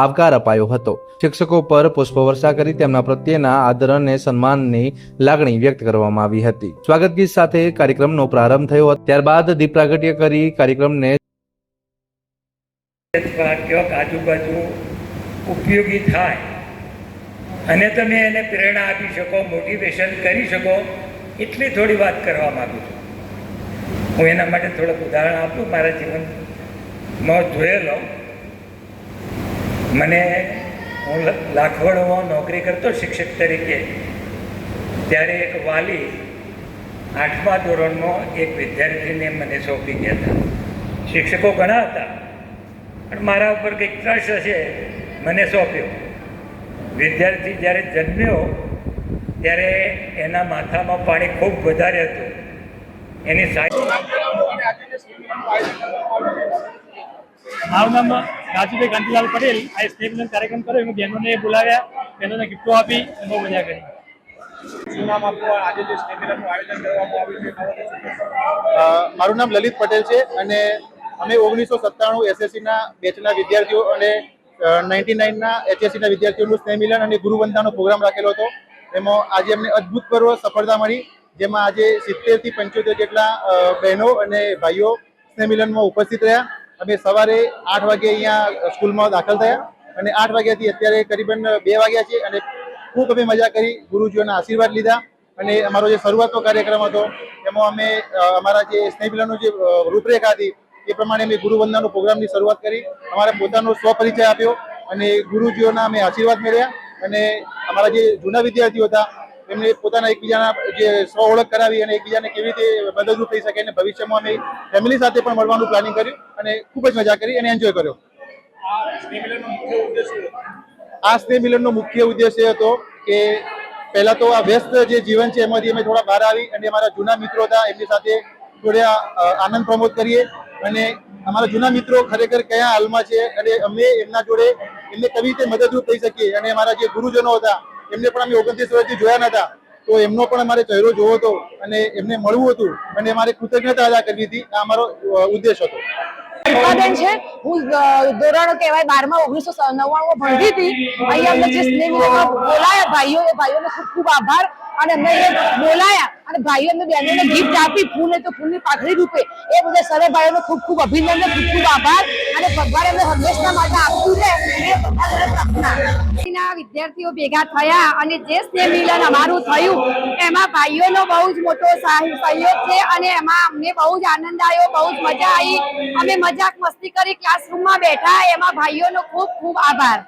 આવકાર અપાયો હતો। શિક્ષકો પર પુષ્પવર્ષા કરી તેમના પ્રત્યેના આદર અને સન્માનની લાગણી વ્યક્ત કરવામાં આવી હતી। સ્વાગત ગીત સાથે કાર્યક્રમનો પ્રારંભ થયો। ત્યારબાદ દીપ પ્રાગટ્ય કરી કાર્યક્રમને આજુબાજુ ઉપયોગી થાય અને તમે એને પ્રેરણા આપી શકો, મોટિવેશન કરી શકો, એટલી થોડી વાત કરવા માંગુ છું। હું એના માટે થોડુંક ઉદાહરણ આપું મારા જીવનમાં જોયેલો। મને હું લાખવડમાં નોકરી કરતો શિક્ષક તરીકે, ત્યારે એક વાલી 8મા ધોરણનો એક વિદ્યાર્થીને મને સોંપી ગયા હતા। શિક્ષકો ઘણા હતા પણ મારા ઉપર કંઈક ટ્રસ્ટ હશે, મને સોંપ્યો। વિદ્યાર્થી જ્યારે જન્મ્યો ત્યારે એના માથામાં પાણી ખૂબ વધારે હતું। એની મારું નામ રાજુભાઈ કાંતિલાલ પટેલ। આ સ્નેહ મિલન કાર્યક્રમ કર્યો, એમાં બહેનોને બોલાવ્યા, બહેનોને ગિફ્ટો આપી, બહુ મજા કરી। શું નામ આપનું? આજે જે સ્નેહ મિલનનું આયોજન કરવામાં આવ્યું છે? મારું નામ લલિત પટેલ છે અને અમે 1997 એસએસસીના બેચના વિદ્યાર્થીઓ અને 99ના એચએસસીના વિદ્યાર્થીઓનું સ્નેહ મિલન અને ગુરુવંદનાનો પ્રોગ્રામ રાખેલો હતો। એમાં આજે અમને અદ્ભુતપૂર્વ સફળતા મળી, જેમાં આજે 70 થી 75 જેટલા બહેનો અને ભાઈઓ સ્નેહ મિલનમાં ઉપસ્થિત રહ્યા। અમે સવારે 8 વાગે અહીંયા સ્કૂલમાં દાખલ થયા અને 8 વાગ્યાથી અત્યારે કરીબન 2 વાગ્યા છે અને ખૂબ અમે મજા કરી, ગુરુજીઓના આશીર્વાદ લીધા અને અમારો જે શરૂઆતનો કાર્યક્રમ હતો એમાં અમે અમારા જે સ્નેહ મિલનનું જે રૂપરેખા હતી એ પ્રમાણે અમે ગુરુવંદનાનો પ્રોગ્રામની શરૂઆત કરી। અમારા પોતાનો સ્વપરિચય આપ્યો અને ગુરુજીઓના અમે આશીર્વાદ મેળવ્યા અને અમારા જે જૂના વિદ્યાર્થીઓ હતા એમને પોતાના એકબીજાના જે સ્વ ઓળખ કરાવી અને એકબીજાને કેવી રીતે મદદરૂપ થઈ શકે અને ભવિષ્યમાં અમે ફેમિલી સાથે પણ મળવાનું પ્લાનિંગ કર્યું અને ખૂબ જ મજા કરી અને એન્જોય કર્યો। આ સ્નેહ મિલનનો મુખ્ય ઉદ્દેશ એ હતો કે પહેલા તો આ વ્યસ્ત જે જીવન છે એમાંથી અમે થોડા બહાર આવી અને અમારા જૂના મિત્રો હતા એમની સાથે થોડા આનંદ પ્રમોદ કરીએ અને અમારા જૂના મિત્રો ખરેખર કયા હાલમાં છે અને અમે એમના જોડે એમને કેવી રીતે મદદરૂપ થઈ શકીએ અને અમારા જે ગુરુજનો હતા એમને પણ અમે 29 વર્ષથી જોયા નહોતા, તો એમનો પણ અમારે ચહેરો જોવો હતો અને એમને મળવું હતું અને અમારે કૃતજ્ઞતા અદા કરવી હતી। આ અમારો ઉદ્દેશ હતો। બેન છે, હું ધોરણ કહેવાય 12માં 1999 ભણતી હતી। અહીંયા અમને જે સ્નેહ મિલનમાં બોલાયા ભાઈઓને ખૂબ ખૂબ આભાર અને અમને બોલાયા અને ભાઈઓ અમને બહેનોને ગિફ્ટ આપી, ફૂલ તો ફૂલની પાખડી રૂપે, એ બધા સર્વ ભાઈઓને ખૂબ ખૂબ અભિનંદન, ખૂબ ખૂબ આભાર અને ભગવાન એમને હંમેશા માટે આપતું રહે એ બધા પ્રાર્થના। વિદ્યાર્થીઓ ભેગા થયા અને જે સ્નેહ મિલન અમારું થયું એમાં ભાઈઓનો બહુ જ મોટો સહયોગ છે અને એમાં અમને બહુ જ આનંદ આવ્યો, બહુ જ મજા આવી। અમે મજાક મસ્તી કરી, ક્લાસરૂમમાં બેઠા, એમાં ભાઈઓનો ખૂબ ખૂબ આભાર।